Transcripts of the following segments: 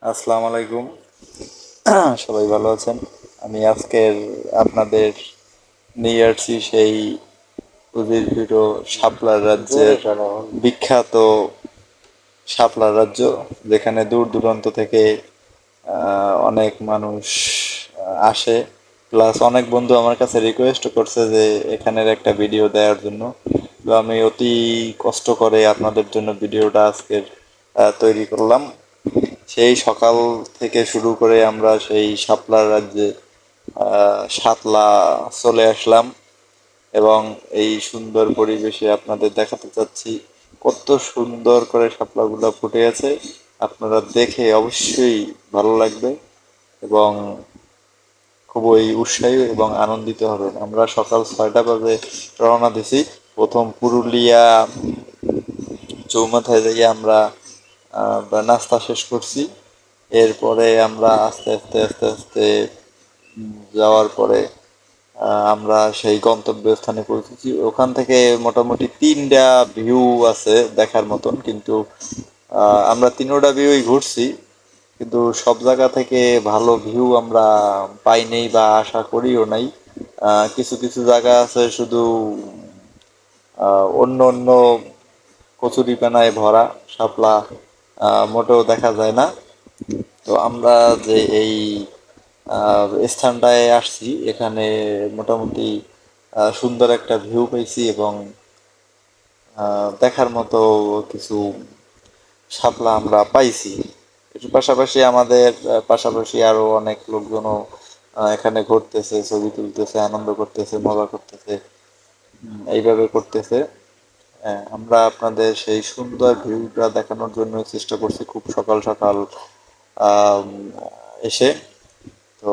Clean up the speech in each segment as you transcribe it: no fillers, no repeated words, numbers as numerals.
আসসালামু আলাইকুম। সবাই ভালো আছেন? আমি আজকের আপনাদের নিয়ে আসছি সেই উজির ভিডিও শাপলার রাজ্যের বিখ্যাত শাপলা রাজ্য, যেখানে দূর দূরান্ত থেকে অনেক মানুষ আসে। প্লাস অনেক বন্ধু আমার কাছে রিকোয়েস্ট করছে যে এখানের একটা ভিডিও দেওয়ার জন্য। তো আমি অতি কষ্ট করে আপনাদের জন্য ভিডিওটা আজকের তৈরি করলাম। সেই সকাল থেকে শুরু করে আমরা সেই শাপলা রাজ্যে শাপলা চলে আসলাম এবং এই সুন্দর পরিবেশে আপনাদের দেখাতে চাচ্ছি কত সুন্দর করে শাপলাগুলো ফুটে আছে। আপনারা দেখে অবশ্যই ভালো লাগবে এবং খুবই উৎসাহী এবং আনন্দিত হবেন। আমরা সকাল 6টা বাজে রওনা দিছি। প্রথম পুরুলিয়া চৌমাথায় যাই আমরা নাস্তা শেষ করছি। এরপরে আমরা আস্তে আস্তে আস্তে আস্তে যাওয়ার পরে আমরা সেই গন্তব্যস্থানে পৌঁছেছি। ওখান থেকে মোটামুটি 3টা ভিউ আছে দেখার মতন, কিন্তু আমরা 3টা ভিউই ঘুরছি, কিন্তু সব জায়গা থেকে ভালো ভিউ আমরা পাই নাই বা আশা করিও নাই। কিছু কিছু জায়গা আছে শুধু অন্য অন্য কচুরিপানায় ভরা, শাপলা মোটেও দেখা যায় না। তো আমরা যে এই স্থানটায় আসছি, এখানে মোটামুটি সুন্দর একটা ভিউ পেয়েছি এবং দেখার মতো কিছু শাপলা আমরা পাইছি। এর পাশাপাশি আমাদের পাশাপাশি আরো অনেক লোকজনও এখানে ঘুরতেছে, ছবি তুলতেছে, আনন্দ করতেছে, মজা করতেছে, এইভাবে করতেছে। আমরা আপনাদের সেই সুন্দর ভিউটা দেখানোর জন্য চেষ্টা করছি খুব সকাল সকাল আম, এসে। তো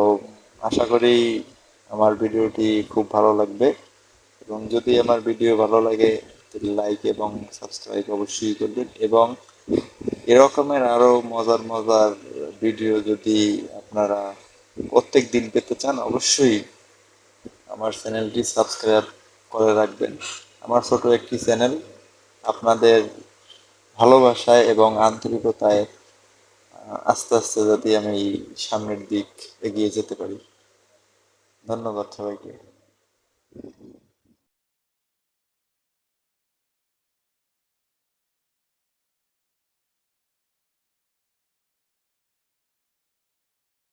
আশা করি আমার ভিডিওটি খুব ভালো লাগবে, এবং যদি আমার ভিডিও ভালো লাগে তাহলে লাইক এবং সাবস্ক্রাইব অবশ্যই করবেন। এবং এরকমের আরো মজার মজার ভিডিও যদি আপনারা প্রত্যেক দিন পেতে চান, অবশ্যই আমার চ্যানেলটি সাবস্ক্রাইব করে রাখবেন। আমার ছোট একটি চ্যানেল, আপনাদের ভালোবাসায় এবং আন্তরিকতায় আস্তে আস্তে যাতে আমি সামনের দিক এগিয়ে যেতে পারি। ধন্যবাদ সবাইকে।